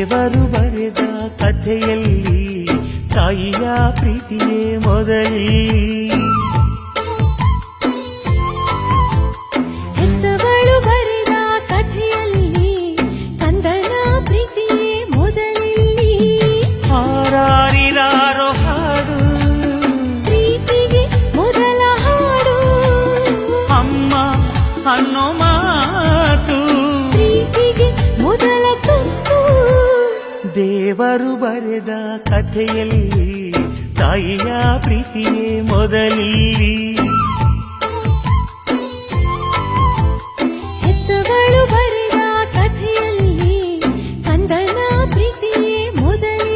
ದೇವರು ಬರೆದ ಕಥೆಯಲ್ಲಿ ತಾಯಿಯ ಪ್ರೀತಿಯೇ ಮೊದಲಿ. ಹೆತ್ತವಳು ಬರೆದ ಕಥೆಯಲ್ಲಿ ಕಂದನ ಪ್ರೀತಿಯೇ ಮೊದಲಿ. ಹಾರಾರಿರಾರೋ ಹಾಡು ಪ್ರೀತಿಗೆ ಮೊದಲ ಹಾಡು. ಅಮ್ಮ ಅನ್ನೋ ಮಾತು ಪ್ರೀತಿಗೆ ಮೊದಲ ತುತ್ತು. ದೇವರು ಬರೆದ ಕಥೆಯಲ್ಲಿ ತಾಯಿಯ ಪ್ರೀತಿಯೇ ಮೊದಲಿ. ಹೆತ್ತವಳು ಬರೆದ ಕಥೆಯಲ್ಲಿ ಕಂದನ ಪ್ರೀತಿಯೇ ಮೊದಲಿ.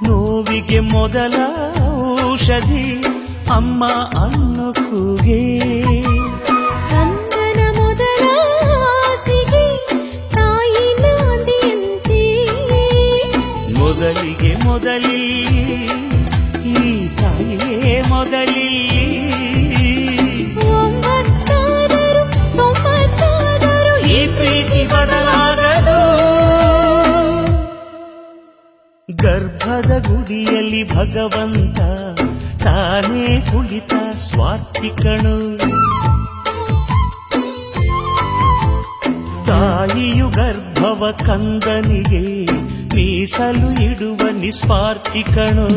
ನೋವಿಗೆ ಮೊದಲ ಔಷಧಿ ಅಮ್ಮ ಅನ್ನೋ ಕೂಗೆ. ಕಂದನ ಮೊದಲ ಹಾಸಿಗೆ ತಾಯಿ ನಾಂದಿಯಂತೆ. ಮೊದಲಿಗೆ ಮೊದಲಿ ಈ ತಾಯಿಯೇ ಮೊದಲಿ. 9 90 ಈ ಪ್ರೀತಿ ಬದಲಾಗದು. ಗರ್ಭದ ಗುಡಿಯಲ್ಲಿ ಭಗವಂತ ತಾನೇ ಕುಳಿತ ಸ್ವಾರ್ಥಿಕನು. ತಾಯಿಯು ಗರ್ಭವ ಕಂದನಿಗೆ ಮೀಸಲು ಇಡುವ ನಿಸ್ವಾರ್ಥಿಕನು.